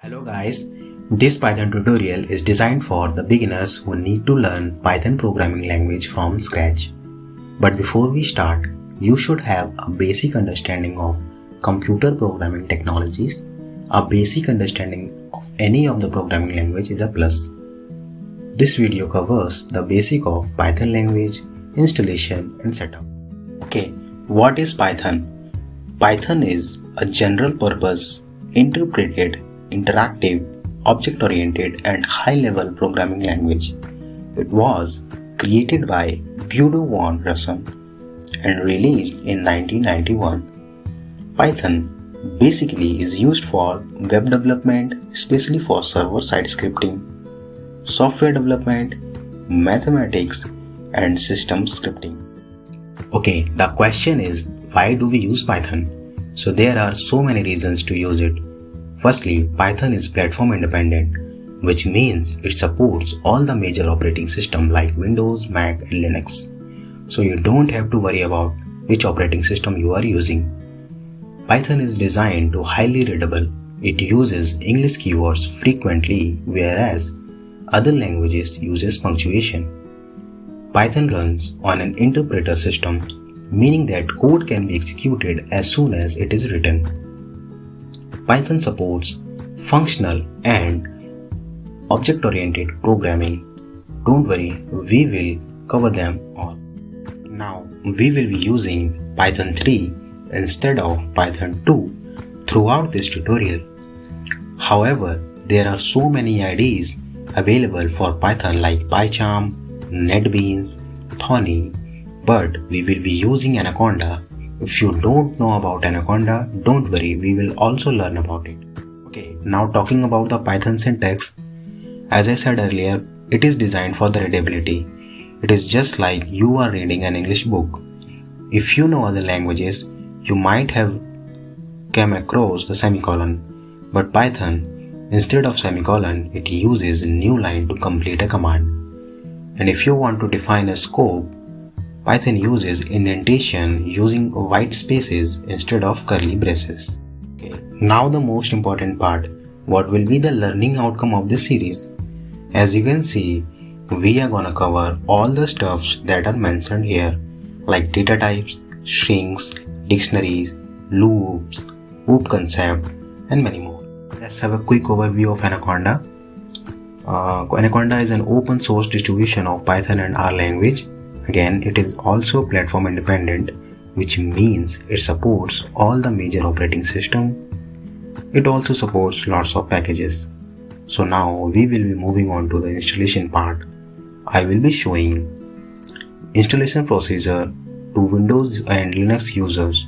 Hello guys, this Python tutorial is designed for the beginners who need to learn Python programming language from scratch. But before we start, you should have a basic understanding of computer programming technologies. A basic understanding of any of the programming language is a plus. This video covers the basic of Python language, installation and setup. Okay, what is Python? Python is a general purpose, interpreted, interactive, object-oriented and high-level programming language. It was created by Guido van Rossum and released in 1991. Python basically is used for web development, especially for server-side scripting, software development, mathematics and system scripting. Okay, the question is, why do we use Python? So there are so many reasons to use it. Firstly, Python is platform independent, which means it supports all the major operating systems like Windows, Mac and Linux. So you don't have to worry about which operating system you are using. Python is designed to highly readable. It uses English keywords frequently, whereas other languages uses punctuation. Python runs on an interpreter system, meaning that code can be executed as soon as it is written. Python supports functional and object-oriented programming. Don't worry, we will cover them all. Now, we will be using Python 3 instead of Python 2 throughout this tutorial. However, there are so many IDEs available for Python like PyCharm, NetBeans, Thonny, but we will be using Anaconda. If you don't know about Anaconda, don't worry, we will also learn about it. Okay, now talking about the Python syntax. As I said earlier, it is designed for the readability. It is just like you are reading an English book. If you know other languages, you might have come across the semicolon, but Python, instead of semicolon, it uses a new line to complete a command. And if you want to define a scope, Python uses indentation using white spaces instead of curly braces. Okay. Now the most important part, what will be the learning outcome of this series? As you can see, we are gonna cover all the stuffs that are mentioned here, like data types, strings, dictionaries, loops, loop concept and many more. Let's have a quick overview of Anaconda. Anaconda is an open source distribution of Python and R language. Again, it is also platform independent, which means it supports all the major operating systems. It also supports lots of packages. So now we will be moving on to the installation part. I will be showing installation procedure to Windows and Linux users.